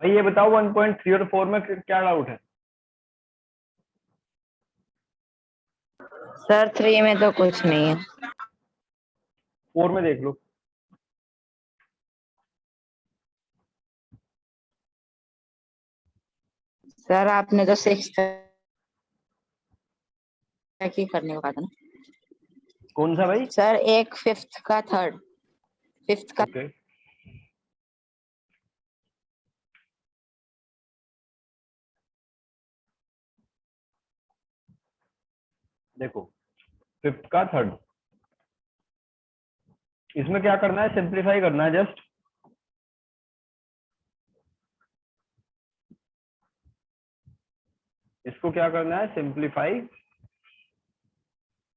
भाई ये बताओ 1.3 और 4 में क्या डाउट है? सर 3 में तो कुछ नहीं है। 4 में देख लो। सर आपने तो 6 ही करने को कहा था ना। कौन सा भाई? सर एक 5th का 3rd 5th का। ओके देखो 5th का 3rd, इसमें क्या करना है? सिंप्लीफाई करना है जस्ट। इसको क्या करना है? सिंप्लीफाई।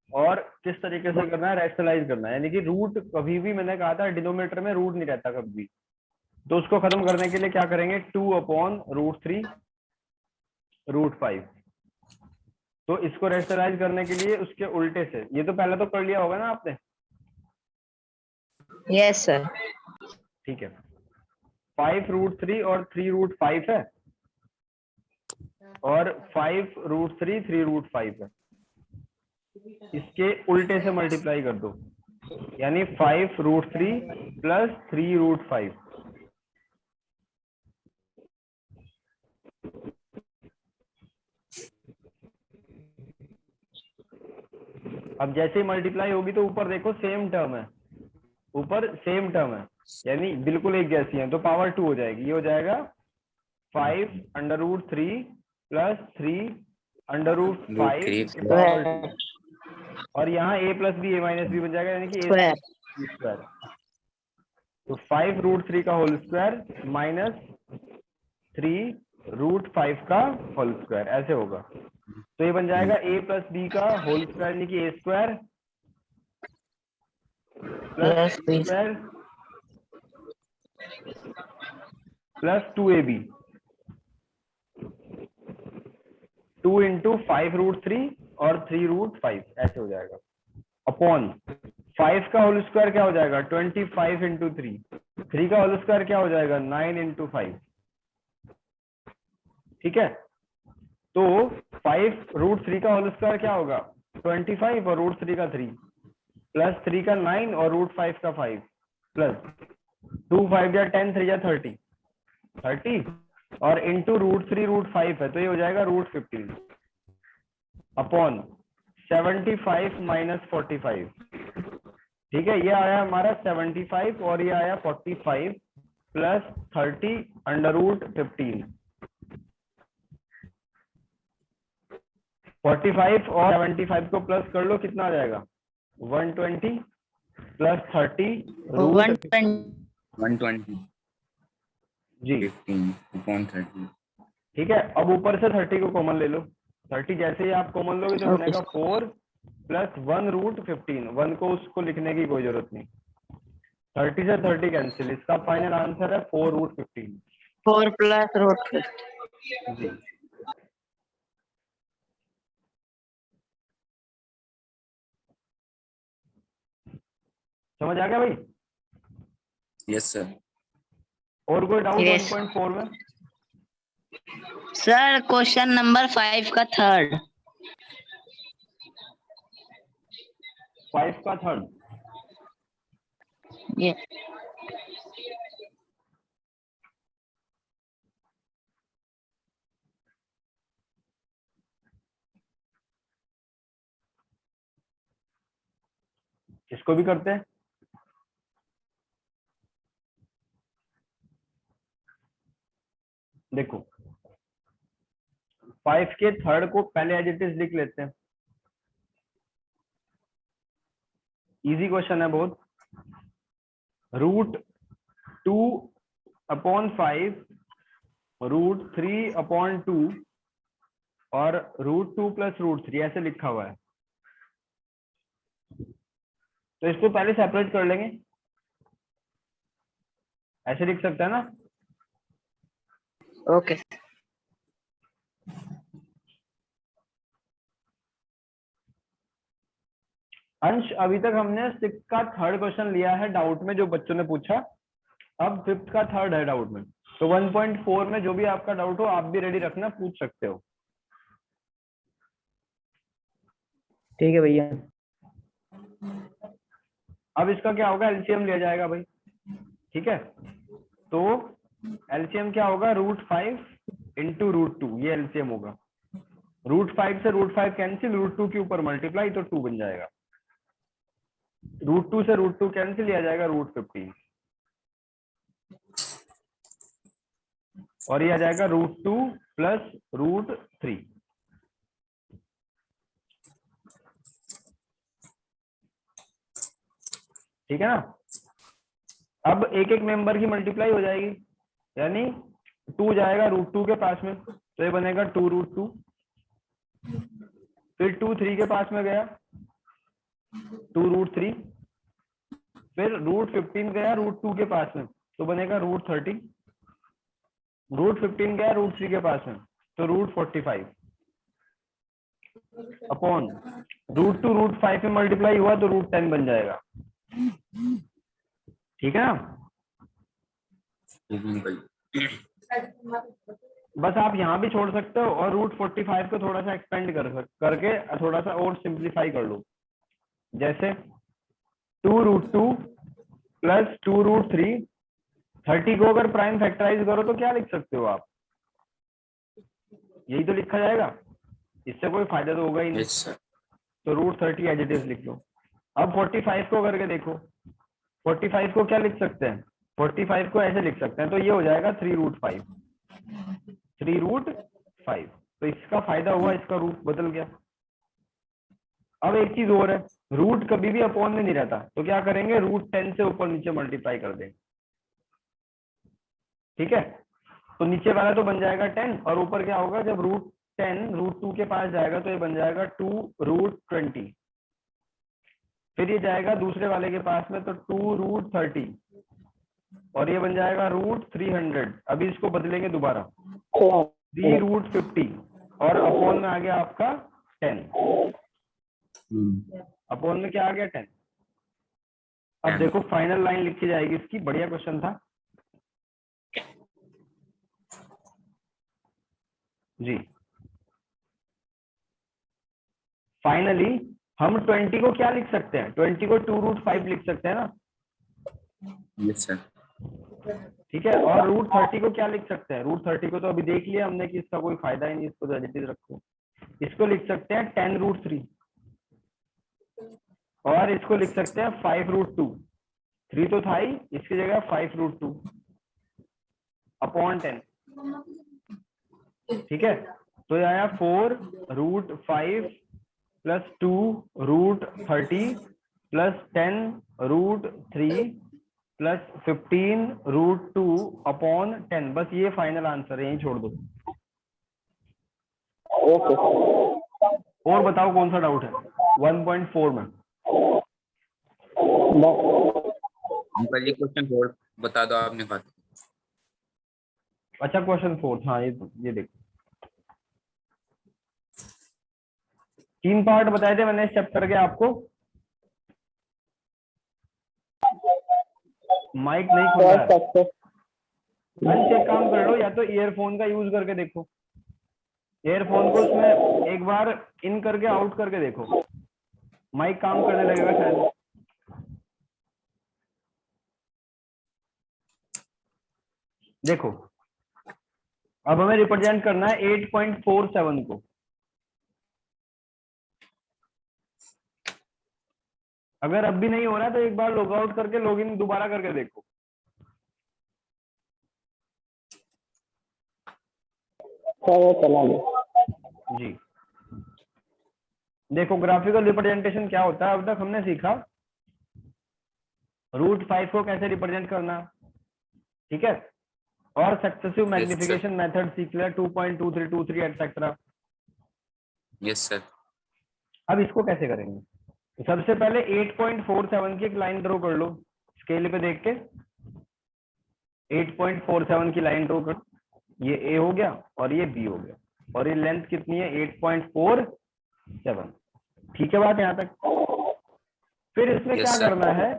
और किस तरीके से करना है? रैशनलाइज करना है। यानी कि रूट कभी भी, मैंने कहा था डिनोमिनेटर में रूट नहीं रहता कभी भी, तो उसको खत्म करने के लिए क्या करेंगे? 2/√3√5। तो इसको रैशनलाइज करने के लिए उसके उल्टे से, ये तो पहले तो कर लिया होगा ना आपने। Yes sir. ठीक है, 5√3 और 3√5 है, और 5√3 3√5 है। इसके उल्टे से मल्टीप्लाई कर दो, यानी 5√3 प्लस 3√5। अब जैसे ही मल्टीप्लाई होगी तो ऊपर देखो सेम टर्म है, ऊपर सेम टर्म है, यानी बिल्कुल एक जैसी है, तो पावर 2 हो जाएगी। ये हो जाएगा 5√3 प्लस 3√5 की पावर 2। और यहाँ a plus B a minus B बन जाएगा, यानी कि a स्क्वायर। तो 5√3 का होल स्क्वायर माइनस 3√5 का होल स्क्वायर, ऐसे होगा। तो ये बन जाएगा a प्लस बी का होल स्क्वायर, यानी कि a square plus b square plus 2ab, 2 into 5√3 और 3√5, ऐसे हो जाएगा। अपॉन 5 का होल स्क्वायर क्या हो जाएगा? 25 इंटू 3। 3 का होल स्क्वायर क्या हो जाएगा? 9 इंटू 5। ठीक है, तो 5√3 का होल स्क्वायर क्या होगा? 25 और √3 का 3, प्लस 3 का 9 और √5 का 5, प्लस 2 5 या 10 3 या 30 और इंटू √3 √5 है, तो ये हो जाएगा √15 अपॉन 75 माइनस 45। ठीक है, ये आया हमारा 75 और ये आया 45 प्लस 30 √15। 45 और 75 को प्लस कर लो, कितना आ जाएगा? 120 प्लस 30 120 जी 15/30। ठीक है, अब ऊपर से 30 को कॉमन ले लो। 30 जैसे ही आप कॉमन लोगे तो बनेगा 4 प्लस 1√15। 1 को उसको लिखने की कोई जरूरत नहीं, 30 से 30 कैंसिल। इसका फाइनल आंसर है 4√15। 4 प्लस √15। जी समझ आ गया भाई? Yes sir. और कोई डाउट Yes. 1.4 में? सर क्वेश्चन नंबर 5 का 3rd। 5 का 3rd ये इसको भी करते हैं। देखो 5 के 3rd को पहले एज इट इज लिख लेते हैं। इजी क्वेश्चन है बहुत। √2/5 √3/2 और √2 प्लस √3 ऐसे लिखा हुआ है, तो इसको पहले सेपरेट कर लेंगे। ऐसे लिख सकते हैं ना? ओके। अंश अभी तक हमने 6 का 3rd क्वेश्चन लिया है डाउट में, जो बच्चों ने पूछा। अब 5th का 3rd है डाउट में। तो 1.4 में जो भी आपका डाउट हो आप भी रेडी रखना, पूछ सकते हो। ठीक है भैया। अब इसका क्या होगा, एलसीएम लिया जाएगा भाई, ठीक है। तो एलसीएम क्या होगा, √5 इंटू √2, ये एलसीएम होगा। √5 से √5 कैंसिल, √2 के ऊपर मल्टीप्लाई, तो 2 बन जाएगा। √2 से √2 कैंसिल, लिया जाएगा √15, और ये आ जाएगा √2 प्लस √3। ठीक है ना। अब एक एक मेंबर की मल्टीप्लाई हो जाएगी, यानी 2 जाएगा √2 के पास में, तो ये बनेगा 2√2। फिर 2 3 के पास में गया, 2√3। फिर √15 गया √2 के पास में, तो बनेगा √30। √15 गया √3 के पास में, तो √45 अपॉन √2 √5 में मल्टीप्लाई हुआ तो √10 बन जाएगा। ठीक है ना। बस आप यहाँ भी छोड़ सकते हो और √45 को थोड़ा सा एक्सपेंड करके थोड़ा सा और सिंप्लीफाई कर लो। जैसे 2√2 प्लस 2√3, 30 को अगर प्राइम फैक्टराइज करो तो क्या लिख सकते हो आप, यही तो लिखा जाएगा, इससे कोई फायदा तो होगा ही नहीं। Yes sir. तो √30 एज इट इज लिख लो। अब 45 को करके देखो, 45 को क्या लिख सकते हैं, 45 को ऐसे लिख सकते हैं, तो ये हो जाएगा 3√5, 3√5। तो इसका फायदा हुआ, इसका रूट बदल गया। अब एक चीज और है, रूट कभी भी अपॉन में नहीं रहता, तो क्या करेंगे, √10 से ऊपर नीचे मल्टीप्लाई कर देंगे। ठीक है, तो नीचे वाला तो बन जाएगा 10, और ऊपर क्या होगा, जब √10 √2 के पास जाएगा तो ये बन जाएगा 2√20। फिर ये जाएगा दूसरे वाले के पास में, तो 2√30, और ये बन जाएगा √300। अभी इसको बदलेंगे दोबारा, 3√50, और अपॉन में आ गया आपका 10। अपॉन में क्या आ गया, 10। अब देखो फाइनल लाइन लिखी जाएगी इसकी, बढ़िया क्वेश्चन था जी। फाइनली हम 20 को क्या लिख सकते हैं, 20 को 2√5 लिख सकते हैं ना। Yes sir. ठीक है, और √30 को क्या लिख सकते हैं, √30 को तो अभी देख लिया हमने कि इसका कोई फायदा ही नहीं, इसको तो एज इट इज रखो। इसको लिख सकते हैं 10√3, और इसको लिख सकते हैं 5√2। 3 तो था ही, इसकी जगह 5√2 अपॉन 10। ठीक है, तो ये आया 4√5 प्लस 2√30 प्लस 10√3 प्लस 15√2 अपॉन 10। बस ये फाइनल आंसर है, यही छोड़ दो। ओके। और बताओ कौन सा डाउट है 1.4 में। अंकल ये क्वेश्चन और बता दो, आपने कहा। अच्छा, क्वेश्चन 4, हाँ ये देखो, 3 पार्ट बताए थे मैंने इस चैप्टर के आपको। माइक नहीं खुला है, अंश एक काम कर लो, या तो ईयरफोन का यूज करके देखो, ईयरफोन को उसमें एक बार इन करके आउट करके देखो, माइक काम करने लगेगा शायद। देखो, अब हमें रिप्रेजेंट करना है 8.47 को। अगर अब भी नहीं हो रहा है तो एक बार लॉग आउट करके लॉग इन दोबारा करके देखो। चला गया जी, देखो ग्राफिकल रिप्रेजेंटेशन क्या होता है। अब तक हमने सीखा √5 को कैसे रिप्रेजेंट करना, ठीक है, और सक्सेसिव मैग्निफिकेशन मेथड सीख लिया, 2.2323 एटसेट्रा। Yes sir. अब इसको कैसे करेंगे, तो सबसे पहले 8.47 की एक लाइन ड्रॉ कर लो, स्केल पे देख के 8.47 की लाइन ड्रॉ कर। ये ए हो गया और ये बी हो गया, और ये लेंथ कितनी है 8.47। ठीक है बात यहाँ तक। फिर इसमें Yes, क्या sir. करना है,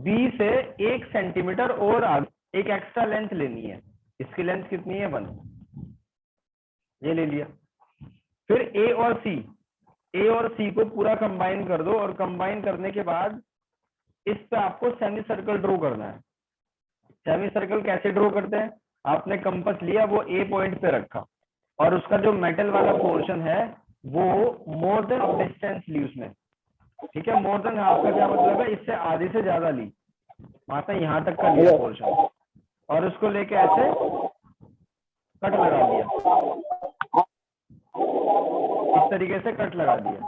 बी से 1 सेंटीमीटर और आगे एक एक्स्ट्रा लेंथ लेनी है। इसकी लेंथ कितनी है 1, ये ले लिया। फिर ए और सी को पूरा कंबाइन कर दो, और कंबाइन करने के बाद इस पे आपको सेमी सर्कल ड्रॉ करना है। सेमी सर्कल कैसे ड्रॉ करते हैं, आपने कंपास लिया, वो ए पॉइंट पे रखा, और उसका जो मेटल वाला पोर्शन है वो मोर देन हाफ डिस्टेंस ली उसने, ठीक है। मोर देन हाफ का क्या मतलब है, इससे आधी से ज्यादा ली, माता यहाँ तक का लिया पोर्शन, और उसको लेके ऐसे कट लगा दिया, इस तरीके से कट लगा दिया,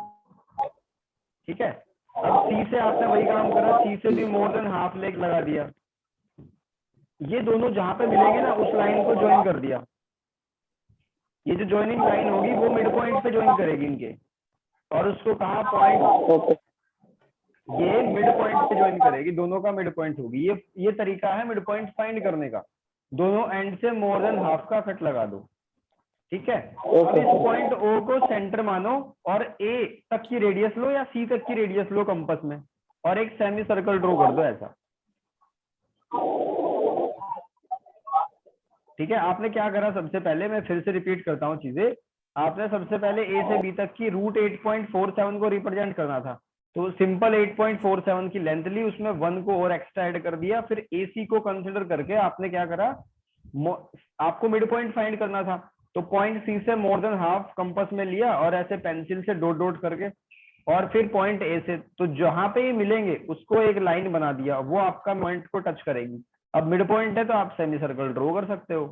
ठीक है। अब सी से आपने वही काम करा, सी से भी मोर देन हाफ लेग लगा दिया, ये दोनों जहां पे मिलेंगे ना उस लाइन को ज्वाइन कर दिया। ये जो ज्वाइनिंग लाइन होगी वो मिड पॉइंट पे ज्वाइन करेगी इनके, और उसको कहा पॉइंट, ये मिड पॉइंट पे ज्वाइन करेगी, दोनों का मिड पॉइंट होगी। ये तरीका है मिड पॉइंट फाइंड करने का, दोनों एंड से मोर देन हाफ का कट लगा दो, ठीक है। अब इस पॉइंट ओ को सेंटर मानो, और ए तक की रेडियस लो या सी तक की रेडियस लो कंपास में, और एक सेमी सर्कल ड्रॉ कर दो ऐसा, ठीक है। आपने क्या करा, सबसे पहले मैं फिर से रिपीट करता हूँ चीजें, आपने सबसे पहले ए से बी तक की रूट 8.47 को रिप्रेजेंट करना था, तो सिंपल 8.47 की लेंथ ली, उसमें 1 को और एक्स्ट्रा ऐड कर दिया, फिर ए सी को कंसिडर करके आपने क्या करा, आपको मिड पॉइंट फाइंड करना था, तो पॉइंट सी से मोर देन हाफ कंपास में लिया, और ऐसे पेंसिल से डॉट डॉट करके, और फिर पॉइंट ए से, तो जहां पे ये मिलेंगे उसको एक लाइन बना दिया, वो आपका पॉइंट को टच करेगी। अब मिड पॉइंट है तो आप सेमी सर्कल ड्रॉ कर सकते हो,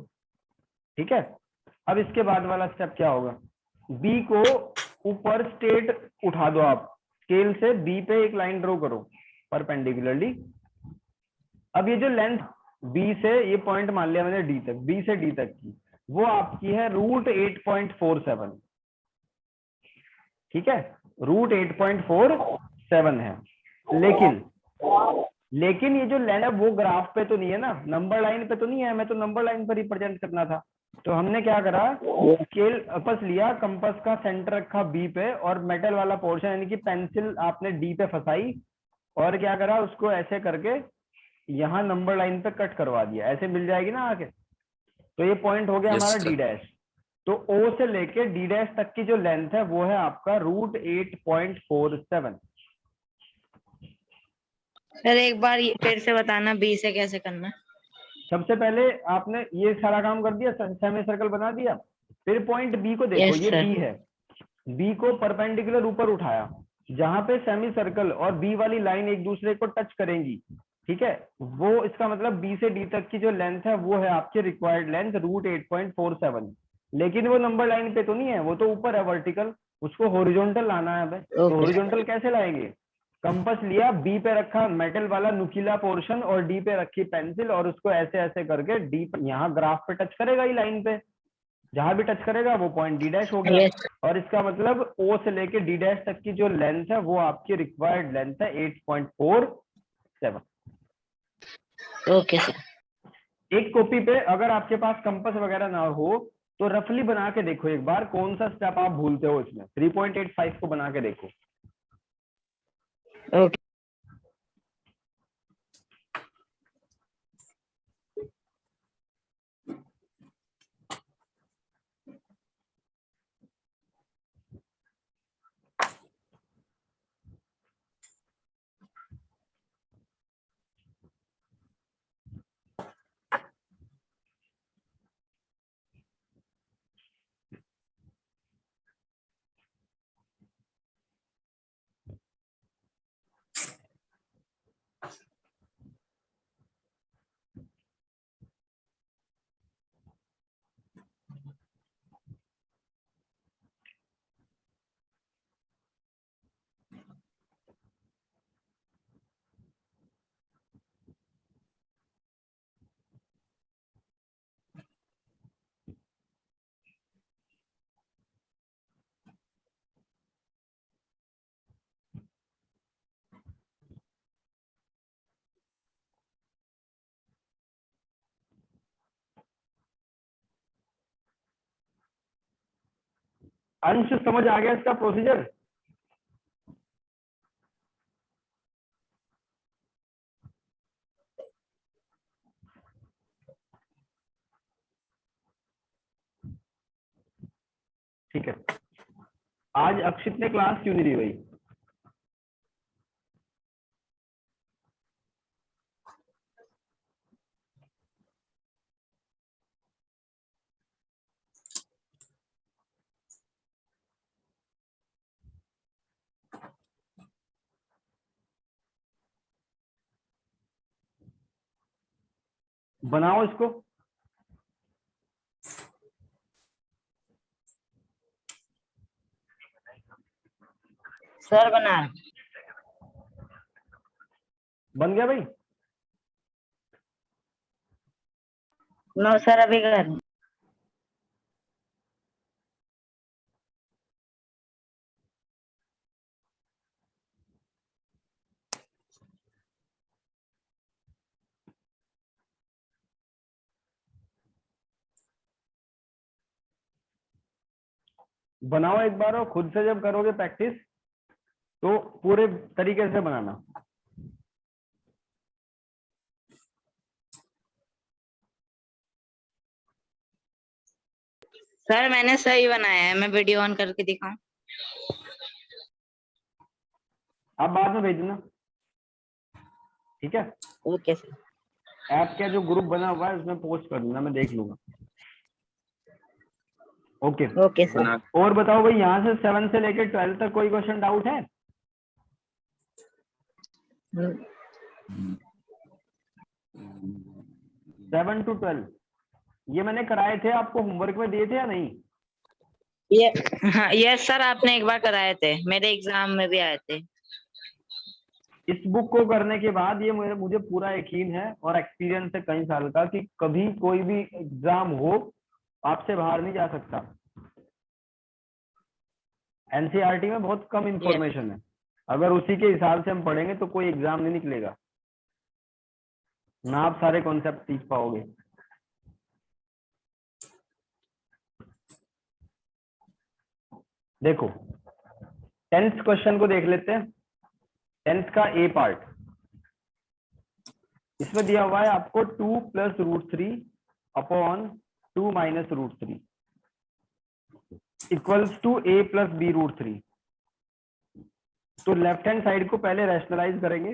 ठीक है। अब इसके बाद वाला स्टेप क्या होगा, बी को ऊपर स्ट्रेट उठा दो, आप स्केल से बी पे एक लाइन ड्रॉ करो परपेंडिकुलरली। अब ये जो लेंथ बी से, ये पॉइंट मान लिया मैंने डी तक, बी से डी तक की, वो आपकी है रूट 8.47, ठीक है, रूट 8.47 है। लेकिन ये जो लेंथ है वो ग्राफ पे तो नहीं है ना, नंबर लाइन पे तो नहीं है, मैं तो नंबर लाइन पर रिप्रेजेंट करना था, तो हमने क्या करा, स्केल कंपास लिया, कंपास का सेंटर रखा बी पे, और मेटल वाला पोर्शन यानी कि पेंसिल आपने डी पे फंसाई, और क्या करा, उसको ऐसे करके यहाँ नंबर लाइन पे कट करवा दिया, ऐसे मिल जाएगी ना आगे, तो ये पॉइंट हो गया यस हमारा सर। D dash. तो ओ से लेके डी डैश तक की जो लेंथ है वो है आपका रूट 8.47। सर एक बार फिर से बताना बी से कैसे करना है। सबसे पहले आपने ये सारा काम कर दिया, सेमी सर्कल बना दिया, फिर पॉइंट बी को देखो, यस ये सर। बी है, बी को परपेंडिकुलर ऊपर उठाया, जहां पे सेमी सर्कल और बी वाली लाइन एक दूसरे को टच करेंगी, ठीक है, वो इसका मतलब बी से डी तक की जो लेंथ है वो है आपकी रिक्वायर्ड लेंथ रूट 8.47। लेकिन वो नंबर लाइन पे तो नहीं है, वो तो ऊपर है वर्टिकल, उसको हॉरिजॉन्टल लाना है। तो ओके। हॉरिजॉन्टल कैसे लाएंगे, कंपास लिया, बी पे रखा मेटल वाला नुकीला पोर्शन, और डी पे रखी पेंसिल, और उसको ऐसे ऐसे करके डी यहाँ ग्राफ पे टच करेगा ही लाइन पे, जहां भी टच करेगा वो पॉइंट डी डैश हो गया। यस। और इसका मतलब ओ से लेके डी डैश तक की जो लेंथ है वो आपकी रिक्वायर्ड लेंथ है 8.47। Okay sir. एक कॉपी पे अगर आपके पास कंपास वगैरह ना हो तो रफली बना के देखो एक बार, कौन सा स्टेप आप भूलते हो इसमें, 3.85 को बना के देखो। ओके। अंश समझ आ गया इसका प्रोसीजर? आज अक्षित ने क्लास क्यों नहीं ली भाई? बनाओ इसको। सर बना। बन गया भाई? नो सर अभी कर। बनाओ एक बार, और खुद से जब करोगे प्रैक्टिस तो पूरे तरीके से बनाना। सर मैंने सही बनाया है, मैं वीडियो ऑन करके दिखाऊं? आप बाद में भेज देना, ठीक है? Okay sir. ऐप का जो ग्रुप बना हुआ है उसमें पोस्ट कर देना, मैं देख लूंगा। ओके। Okay sir. बना और बताओ भाई, यहाँ से 7 से लेकर 12 तक कोई क्वेश्चन डाउट है? 7 to 12 ये मैंने कराए थे, आपको होमवर्क में दिए थे या नहीं? ये हाँ यस सर, आपने एक बार कराए थे, मेरे एग्जाम में भी आए थे। इस बुक को करने के बाद ये मुझे पूरा यकीन है और एक्सपीरियंस है कई साल का कि कभी कोई भी एग्जाम हो आपसे बाहर नहीं जा सकता। एनसीईआरटी में बहुत कम इंफॉर्मेशन है, अगर उसी के हिसाब से हम पढ़ेंगे तो कोई एग्जाम नहीं निकलेगा, ना आप सारे कॉन्सेप्ट सीख पाओगे। देखो 10th क्वेश्चन को देख लेते हैं। 10th का ए पार्ट, इसमें दिया हुआ है आपको 2 + √3 upon 2 - √3 equals to a + b √3। तो लेफ्ट हैंड साइड को पहले रैशनलाइज करेंगे,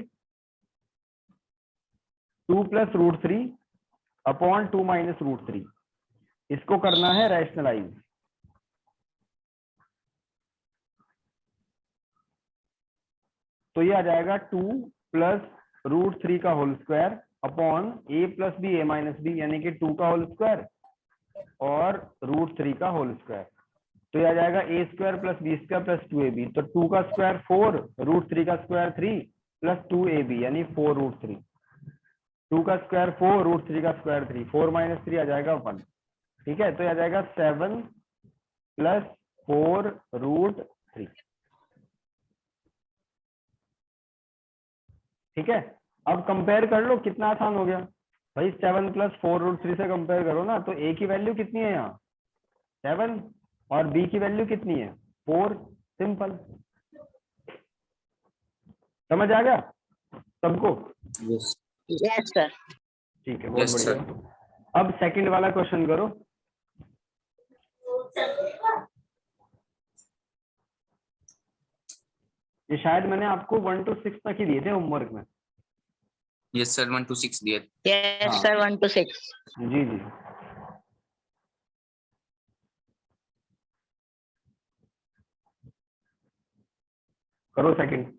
2 + √3 अपॉन 2 - √3, इसको करना है रैशनलाइज। तो ये आ जाएगा 2 + √3 का whole square upon a + b a - b, यानी कि 2 का होल स्क्वायर और √3 का होल स्क्वायर। तो ये आ जाएगा a² + b² + 2ab। तो 2 का स्क्वायर 4, √3 का स्क्वायर 3 + 2ab यानी 4 √3। 2 का स्क्वायर 4, √3 का स्क्वायर 3, 4 - 3 आ जाएगा 1। ठीक है, तो ये आ जाएगा 7 + 4 √3। ठीक है, अब कंपेयर कर लो, कितना आसान हो गया भाई। 7 + 4 √3 से कंपेयर करो ना, तो a की वैल्यू कितनी है यहाँ 7 और b की वैल्यू कितनी है 4। सिंपल, समझ आ गया सबको? Yes yes sir. ठीक है, बहुत यस सर। बढ़िया। अब सेकंड वाला क्वेश्चन करो। ये शायद मैंने आपको 1 to 6 तक ही दिए थे होमवर्क में। यस सर 1 to 6 दिए। यस हाँ सर 1 to 6। जी जी। करो सेकंड।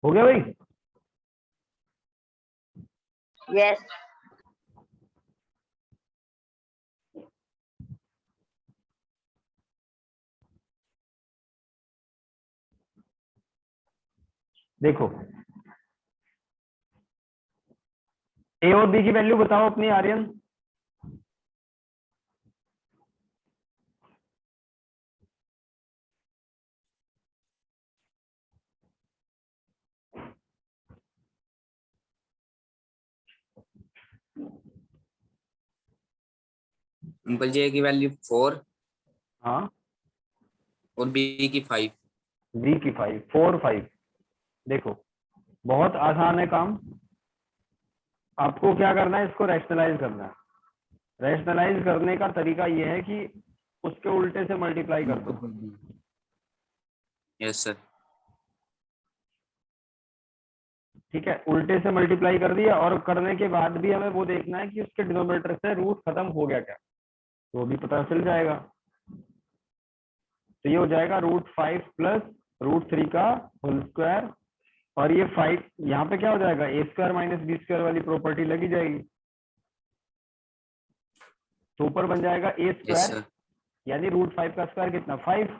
हो गया भाई? यस देखो, ए और बी की वैल्यू बताओ अपनी आर्यन। अंकल जी ए की वैल्यू 4 हाँ, और बी की 5। बी की 5, 4 5। देखो, बहुत आसान है काम। आपको क्या करना है, इसको रैशनलाइज करना है। रैशनलाइज करने का तरीका यह है कि उसके उल्टे से मल्टीप्लाई कर दो। Yes sir. ठीक है, उल्टे से मल्टीप्लाई कर दिया, और करने के बाद भी हमें वो देखना है कि उसके डिनोमिनेटर से रूट खत्म हो गया क्या, तो भी पता चल जाएगा। तो ये हो जाएगा √5 प्लस √3 का होल स्क्वायर, और ये 5 यहाँ पे क्या हो जाएगा, a² माइनस b² वाली प्रॉपर्टी लगी जाएगी, तो ऊपर बन जाएगा यस a², सर। यानी √5 का स्क्वायर कितना 5,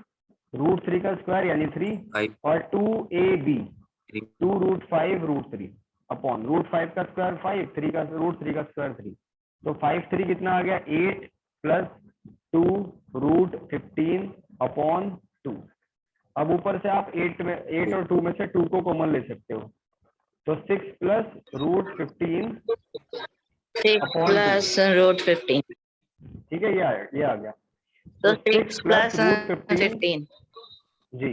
√3 का स्क्वायर यानी 3, 5 और 2ab 2√5 √3 अपॉन √5 का स्क्वायर 5, 3 का √3 का स्क्वायर 3, तो 5 3 कितना आ गया 8 प्लस 2√15 अपॉन 2। अब ऊपर से आप 8 और 2 में से 2 को कॉमन ले सकते हो, तो 6 प्लस √15 6 अपॉन 2। प्लस √15 ठीक है, ये आ गया। तो तो 6 6 प्लस प्लस √15 15 जी,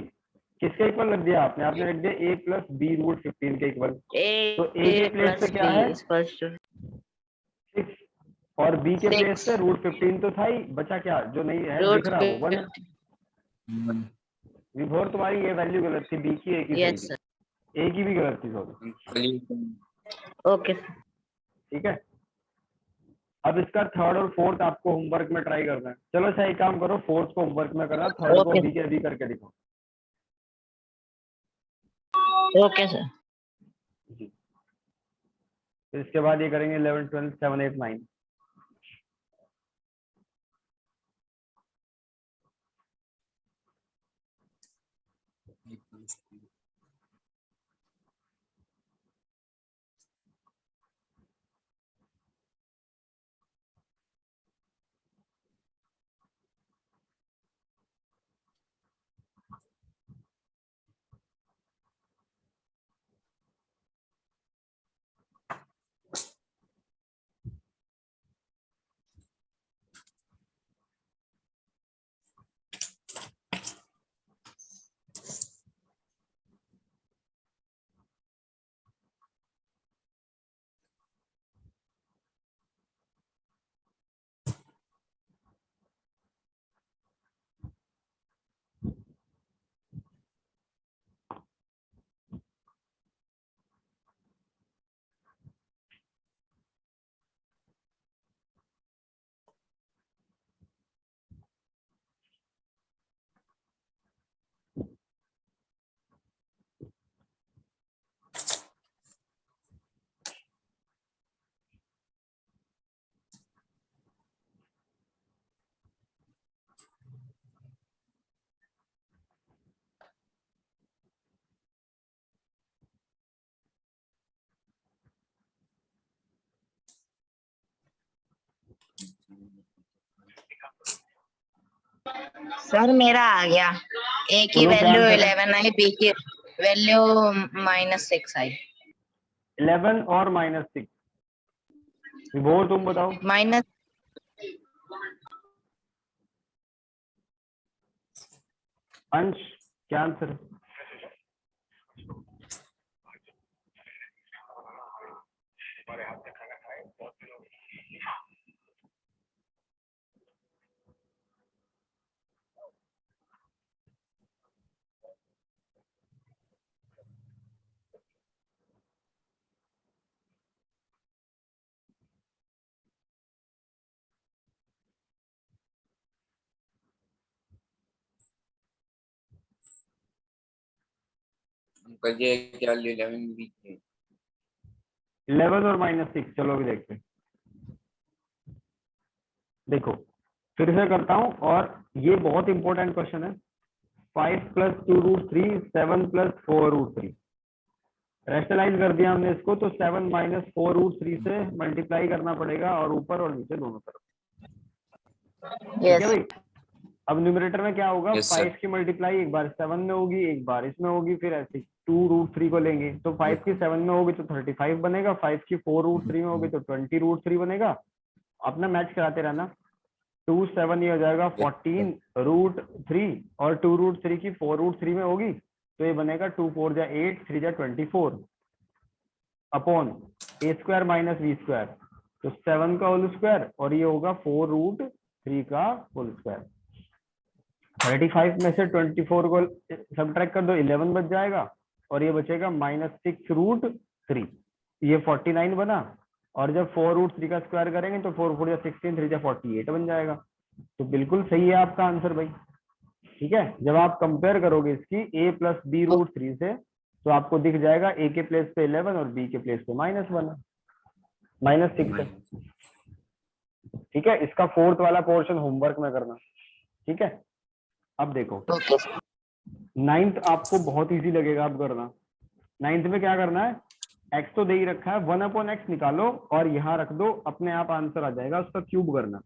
किसके इक्वल रख दिया आपने? आपने रख दिया a प्लस b √15 के इक्वल। तो a a के प्लेस पे प्लस क्या b है इक्वल्स टू 6, और b के प्लेस 6 पे √15 तो था ही, बचा क्या जो नहीं है दिख रहा वो 1। √15 विभोर तुम्हारी ये वैल्यू गलत थी, b की a की सही यस थी, सर a की भी गलत थी सॉरी। अंकल जी ओके ठीक है, अब इसका थर्ड और फोर्थ आपको होमवर्क में ट्राई करना है। चलो अच्छा एक काम करो, फोर्थ को होमवर्क में करना, थर्ड को ओके बी के अभी करके दिखाओ। ओके सर जी, फिर इसके बाद ये करेंगे 11 12 7 8 9। सर मेरा आ गया a की बोलो क्या वैल्यू आंसर है? 11 आई b की वैल्यू -6 आई 11 और -6। विभोर तुम बताओ। माइनस अंश क्या आंसर है? अंकल ये क्या 11 वीक है? 11 और -6, चलो अभी देखते हैं। देखो फिर से करता हूं, और ये बहुत इंपॉर्टेंट क्वेश्चन है। 5 + 2√3, 7 + 4√3। रेशनलाइज कर दिया हमने इसको, तो 7 - 4√3 से मल्टीप्लाई करना पड़ेगा, और ऊपर और नीचे दोनों तरफ। ठीक है यस भाई। अब न्यूमरेटर में क्या होगा, Yes, sir. 5 की मल्टीप्लाई एक बार 7 में होगी, एक बार इसमें होगी, फिर ऐसे 2√3 को लेंगे तो 5 की 7 में होगी तो 35 बनेगा, 5 की 4√3 में होगी तो 20√3 बनेगा। अपना मैच कराते रहना। 2 7 ये हो जाएगा 14√3, और 2√3 की 4√3 में होगी तो ये बनेगा 2 4 जा 8, 3 जा 24 अपॉन a² - b²। तो 7 का होल स्क्वायर, और ये होगा 4√3 का होल स्क्वायर। 35 में से 24 को सब्ट्रैक्ट कर दो, 11 बच जाएगा, और ये बचेगा -6√3। ये 49 बना, और जब 4√3 का स्क्वायर करेंगे तो 4 4 जा 16, 3 जा 48 बन जाएगा। तो बिल्कुल सही है आपका आंसर भाई। ठीक है, जब आप कंपेयर करोगे इसकी a + b√3 से, तो आपको दिख जाएगा a के प्लेस पे 11 और b के प्लेस पे -1 -6 है। ठीक है, इसका 4th वाला पोर्शन होमवर्क में करना। ठीक है, अब देखो ओके 9th आपको बहुत इजी लगेगा अब करना। 9th में क्या करना है, x तो दे ही रखा है, 1/x निकालो और यहाँ रख दो, अपने आप आंसर आ जाएगा, उसका क्यूब करना।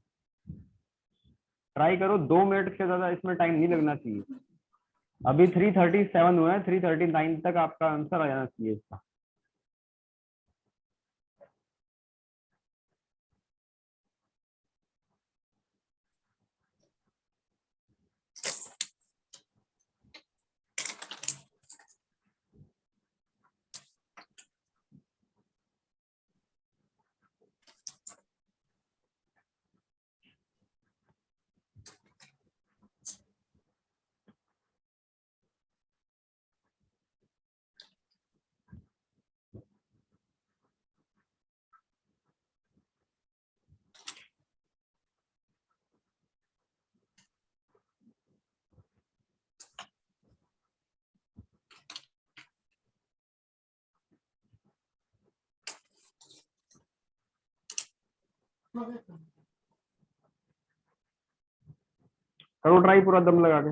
ट्राई करो, 2 मिनट से ज्यादा इसमें टाइम नहीं लगना चाहिए। अभी 3:37 हुआ है, 3:39 तक आपका आंसर आ जाना चाहिए इसका। करो ट्राई पूरा दम लगा के।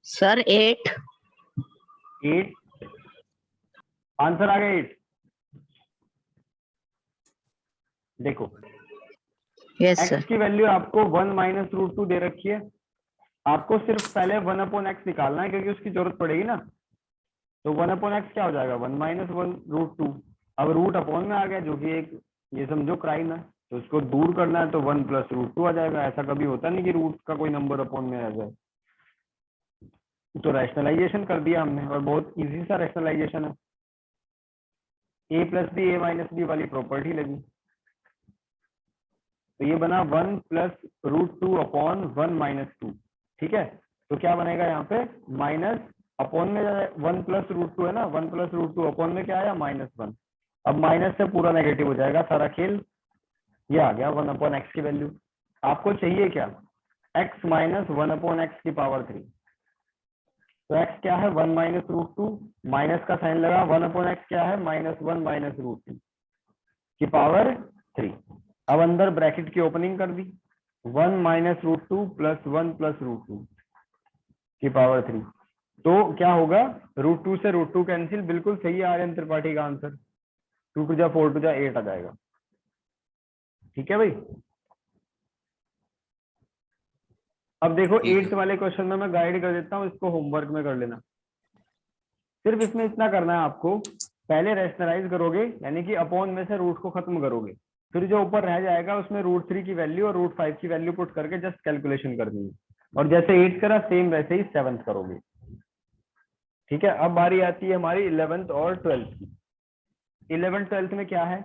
सर 8 8 आंसर आ गया 8। देखो यस x सर की वैल्यू आपको 1 - √2 दे रखी है, आपको सिर्फ पहले 1/x निकालना है क्योंकि उसकी जरूरत पड़ेगी ना। तो 1/x क्या हो जाएगा, 1 - 1√2। अब रूट अपॉन में आ गया, जो कि एक ये समझो क्राइम है, तो उसको दूर करना है तो 1 + √2 आ जाएगा। ऐसा कभी होता नहीं कि रूट का कोई नंबर अपॉन में आ जाए। तो रैशनलाइजेशन कर दिया हमने, और बहुत इजी सा रैशनलाइजेशन है। a + b a - b वाली प्रॉपर्टी लगी, तो ये बना 1 + √2 अपॉन 1 - 2। ठीक है, तो क्या बनेगा यहाँ पे, माइनस अपॉन में 1 + √2 है ना, 1 + √2 अपॉन में क्या आया, -1। अब माइनस से पूरा नेगेटिव हो जाएगा सारा खेल, ये आ गया 1/x की वैल्यू। आपको चाहिए क्या, x माइनस 1/x की पावर 3। तो x क्या है 1 माइनस रूट टू, माइनस का साइन लगा, 1/x क्या है -1 माइनस रूट टू की पावर 3। अब अंदर ब्रैकेट की ओपनिंग कर दी, 1 minus root two plus 1 plus root two की पावर 3। तो क्या होगा, रूट टू से रूट टू कैंसिल, बिल्कुल सही है आर्यन त्रिपाठी का आंसर, 2 टू जा 4 टू जा 8 आ जाएगा। ठीक है भाई। अब देखो ठीक है। 8th वाले क्वेश्चन में मैं गाइड कर देता हूँ, इसको होमवर्क में कर लेना। सिर्फ इसमें इतना करना है आपको, पहले रेशनलाइज करोगे यानी कि अपॉन में से रूट को खत्म करोगे, फिर जो ऊपर रह जाएगा उसमें √3 की वैल्यू और √5 की वैल्यू पुट करके जस्ट कैलकुलेशन करनी है। और जैसे 8 करा सेम वैसे ही 7th करोगे। ठीक है। अब बारी आती है हमारी 11th और 12th की। 11th 12th में क्या है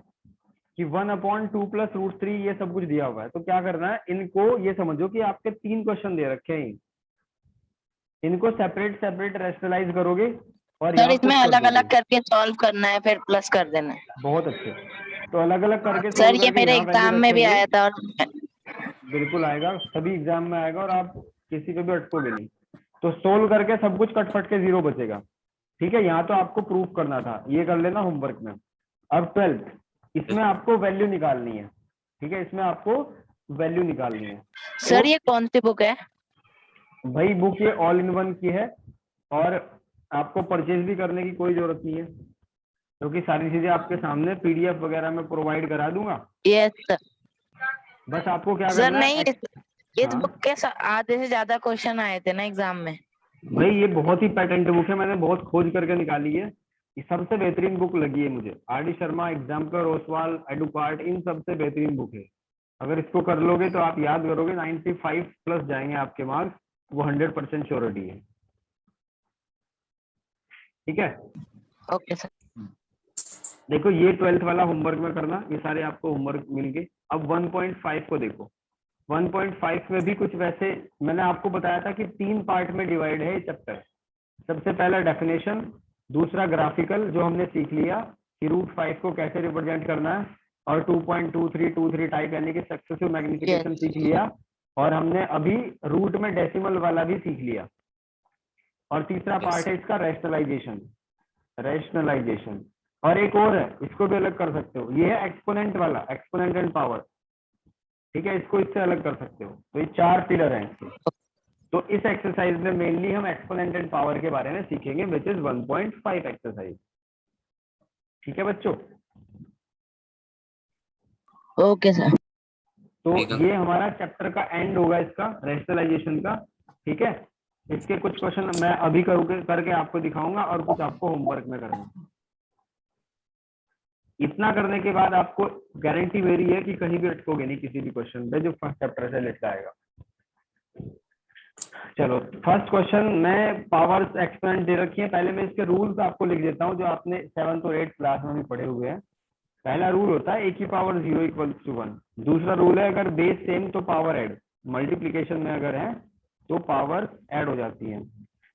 कि 1/2 प्लस √3 ये सब कुछ दिया हुआ है। तो क्या करना है, इनको ये समझो कि आपके 3 क्वेश्चन दे रखे हैं, इनको सेपरेट सेपरेट रेशनलाइज करोगे और सर यहाँ इसमें पुट कर अलग दोगे। अलग करके सॉल्व करना है फिर प्लस कर देना है। बहुत अच्छे। तो अलग अलग करके सर सोल्व ये करके मेरे यहाँ वैल्यू एग्जाम में भी रखेंगे। आया था और बिल्कुल आएगा, सभी एग्जाम में आएगा और आप किसी पे भी अटकोगे नहीं। तो सोल्व करके सब कुछ कट फट के 0 बचेगा। ठीक है, यहाँ तो आपको प्रूफ करना था, ये कर लेना होमवर्क में। अब 12th, इसमें आपको वैल्यू निकालनी है। ठीक है, इसमें आपको वैल्यू निकालनी है। सर तो ये कौन सी बुक है? भाई बुक ये ऑल इन वन की है और आपको परचेज भी करने की कोई जरूरत नहीं है, क्योंकि सारी चीजें आपके सामने पीडीएफ वगैरह में प्रोवाइड करा दूंगा। Yes sir. बस आपको क्या सर करना नहीं, है इस हाँ बुक के आधे से ज्यादा क्वेश्चन आए थे ना एग्जाम में। भाई, ये बहुत ही पैटेंट बुक है, मैंने बहुत खोज करके निकाली है। ये सबसे बेहतरीन बुक लगी है मुझे, RD शर्मा, एग्जाम्पलर, ओसवाल, एडुकार्ट, इन सबसे बेहतरीन बुक है। अगर इसको कर लोगे तो आप याद करोगे 95 प्लस जाएंगे आपके मार्क्स, वो 100% श्योरिटी है। ठीक है, ओके सर। देखो ये 12th वाला होमवर्क में करना, ये सारे आपको होमवर्क मिल गए। अब 1.5 को देखो, 1.5 में भी कुछ वैसे मैंने आपको बताया था कि 3 पार्ट में डिवाइड है ये चैप्टर। सबसे पहला डेफिनेशन, दूसरा ग्राफिकल जो हमने सीख लिया कि √5 को कैसे रिप्रेजेंट करना है, और 2.2323 टाइप यानी कि सक्सेसिव मैग्निफिकेशन सीख लिया, और हमने अभी रूट में डेसिमल वाला भी सीख लिया। और तीसरा पार्ट है इसका रेशनलाइजेशन। रेशनलाइजेशन और एक और है, इसको भी अलग कर सकते हो, ये है एक्सपोनेंट वाला, एक्सपोनेंट एंड पावर। ठीक है, इसको इससे अलग कर सकते हो। तो ये 4 पिलर हैं इसके। तो इस एक्सरसाइज में मेनली हम एक्सपोनेंट एंड पावर के बारे में सीखेंगे, विच इज 1.5 एक्सरसाइज। ठीक है बच्चों, ओके सर। तो ठीक है। ये हमारा चैप्टर का एंड होगा इसका, रेशनलाइजेशन का। ठीक है, इसके कुछ क्वेश्चन मैं अभी करके आपको दिखाऊंगा और कुछ आपको होमवर्क में करना। इतना करने के बाद आपको गारंटी मेरी है कि कहीं भी अटकोगे नहीं किसी भी क्वेश्चन पे जो फर्स्ट चैप्टर से लेकर आएगा। चलो फर्स्ट क्वेश्चन में पावर्स एक्सपोनेंट दे रखी है। पहले मैं इसके रूल्स आपको लिख देता हूँ जो आपने 7th और 8th क्लास में भी पढ़े हुए हैं। पहला रूल होता है a की पावर 0 = 1। दूसरा रूल है अगर बेस सेम तो पावर ऐड, मल्टीप्लीकेशन में अगर है तो पावर ऐड हो जाती है।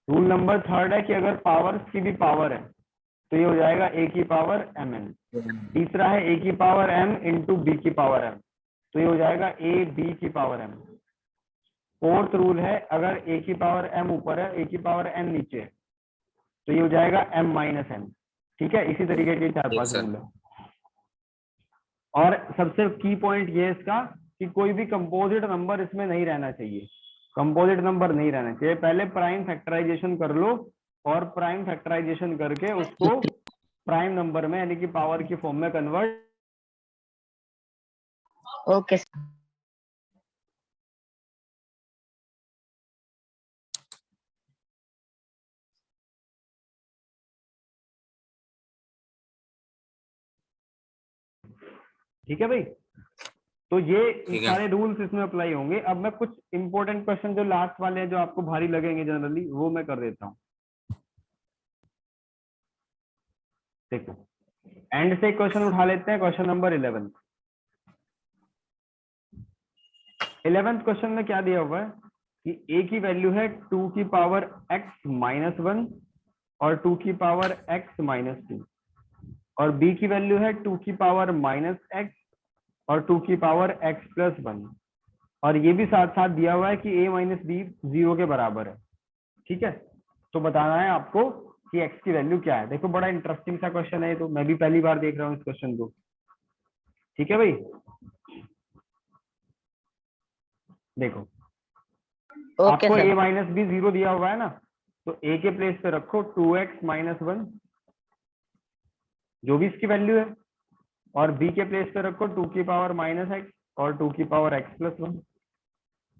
रूल नंबर 3 है कि अगर पावर की भी पावर है तो ये हो जाएगा a की पावर mn। तीसरा है a की पावर m इंटू b की पावर m, तो ये हो जाएगा a b की पावर m। फोर्थ रूल है अगर a की पावर m ऊपर है a की पावर n नीचे है तो ये हो जाएगा m माइनस n। ठीक है, इसी तरीके के 4-5 रूल है। और सबसे की पॉइंट ये है इसका कि कोई भी कंपोजिट नंबर इसमें नहीं रहना चाहिए, कंपोजिट नंबर नहीं रहना चाहिए। पहले प्राइम फैक्टराइजेशन कर लो और प्राइम फैक्टराइजेशन करके उसको प्राइम नंबर में यानी कि पावर की फॉर्म में कन्वर्ट। Okay sir. ठीक है भाई, तो ये ठीक है। सारे रूल्स इसमें अप्लाई होंगे। अब मैं कुछ इंपॉर्टेंट क्वेश्चन जो लास्ट वाले हैं जो आपको भारी लगेंगे जनरली वो मैं कर देता हूँ। देखो एंड से क्वेश्चन उठा लेते हैं, क्वेश्चन नंबर 11th क्वेश्चन में क्या दिया हुआ है कि a की वैल्यू है 2 की पावर x माइनस 1 और 2 की पावर x माइनस 2, और b की वैल्यू है 2 की पावर माइनस x और 2 की पावर x प्लस 1, और ये भी साथ साथ दिया हुआ है कि a माइनस बी 0 के बराबर है। ठीक है, तो बताना है आपको कि x की वैल्यू क्या है। देखो बड़ा इंटरेस्टिंग सा क्वेश्चन है, तो मैं भी पहली बार देख रहा हूँ इस क्वेश्चन को। ठीक है भाई, देखो ओके आपको सर। a माइनस बी 0 दिया हुआ है ना, तो a के प्लेस पे रखो 2x माइनस 1 जो भी इसकी वैल्यू है, और b के प्लेस पे रखो 2 की पावर माइनस x और 2 की पावर x प्लस 1।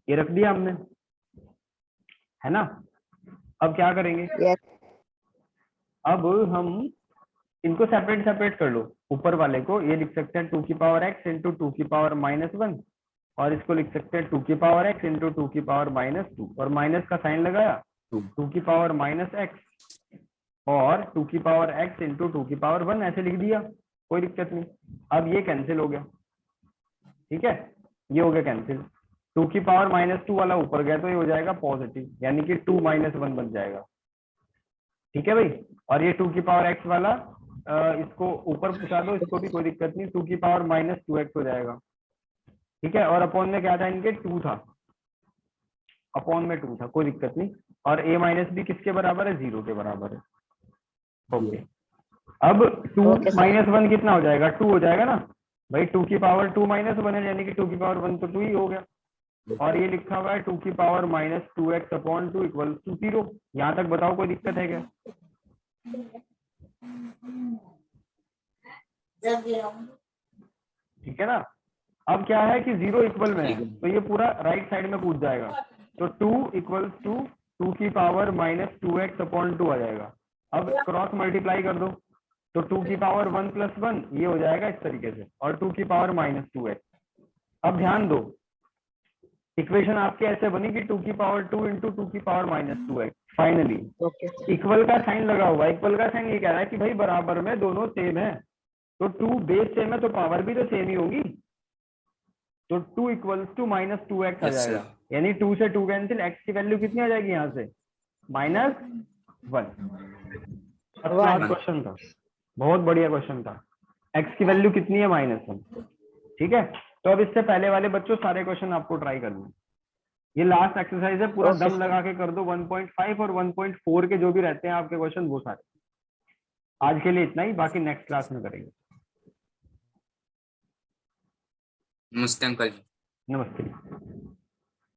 ये रख दिया हमने, है ना। अब क्या करेंगे, यस। अब हम इनको सेपरेट सेपरेट कर लो। ऊपर वाले को ये लिख सकते हैं 2 की पावर x इंटू 2 की पावर माइनस 1, और इसको लिख सकते हैं 2 की पावर x इंटू 2 की पावर माइनस 2, और माइनस का साइन लगाया 2 की पावर माइनस x और 2 की पावर x इंटू 2 की पावर 1 ऐसे लिख दिया, कोई दिक्कत नहीं। अब ये कैंसिल हो गया, ठीक है, ये हो गया कैंसिल। 2 की पावर माइनस 2 वाला ऊपर गया तो ये हो जाएगा पॉजिटिव, यानी कि 2 माइनस 1 बन जाएगा। ठीक है भाई, और ये 2 की पावर x वाला इसको ऊपर पहुंचा दो, इसको भी कोई दिक्कत नहीं, 2 की पावर माइनस 2x हो जाएगा। ठीक है, और अपॉन में क्या था, इनके 2 था, अपॉन में 2 था, कोई दिक्कत नहीं। और a माइनस बी किसके बराबर है, 0 के बराबर है। ओके, अब 2 ओके सर। माइनस 1 कितना हो जाएगा, 2 हो जाएगा ना भाई। 2 की पावर 2 माइनस 1 है, यानी कि 2 की पावर 1 तो 2 ही हो गया। और ये लिखा हुआ है 2 की power minus 2x upon 2 equal to 0। यहाँ तक बताओ कोई दिक्कत है क्या? ठीक है ना। अब क्या है कि 0 इक्वल में है, तो ये पूरा राइट साइड में कूद जाएगा, तो 2 इक्वल्स टू 2 की पावर माइनस 2x अपॉन 2 आ जाएगा। अब क्रॉस मल्टीप्लाई कर दो, तो 2 की पावर 1 प्लस 1 ये हो जाएगा इस तरीके से, और 2 की पावर माइनस 2x। अब ध्यान दो, इक्वेशन आपके ऐसे बनी कि 2 की पावर 2 इंटू 2 की power minus 2x। Finally okay sir. Equal का साइन लगा हुआ है, इक्वल का साइन ये कह रहा है कि भाई बराबर में दोनों सेम है, तो 2 बेस सेम है तो पावर भी तो सेम ही होगी, तो 2 इक्वल्स टू माइनस 2x आ Yes, जाएगा, sir. यानी 2 से 2 कैंसिल, x की वैल्यू कितनी आ जाएगी यहाँ से, -1। फर्स्ट क्लास क्वेश्चन था, बहुत बढ़िया क्वेश्चन था। x की वैल्यू कितनी है, -1। ठीक है, तो अब इससे पहले वाले बच्चों सारे क्वेश्चन आपको ट्राई करने हैं। ये लास्ट एक्सरसाइज है, पूरा Okay, दम sir. लगा के कर दो। 1.5 और 1.4 के जो भी रहते हैं आपके क्वेश्चन वो सारे। आज के लिए इतना ही, बाकी नेक्स्ट क्लास में करेंगे। नमस्ते अंकल जी। नमस्ते।